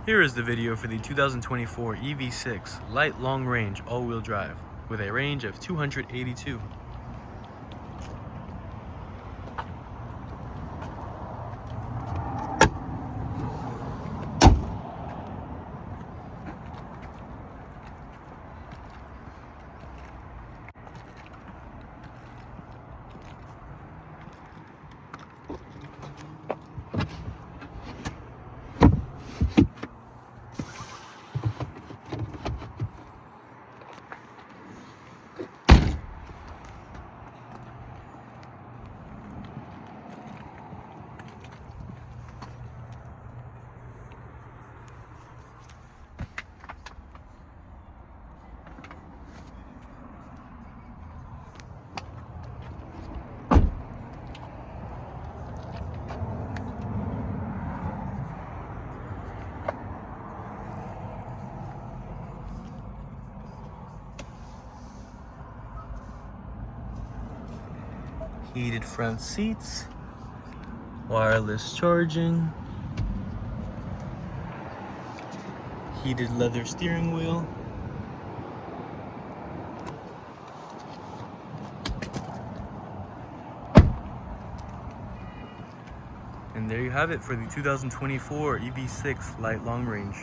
Here is the video for the 2024 EV6 Light Long Range all-wheel drive with a range of 282. Heated front seats, wireless charging, heated leather steering wheel, and there you have it for the 2024 EV6 Light Long Range.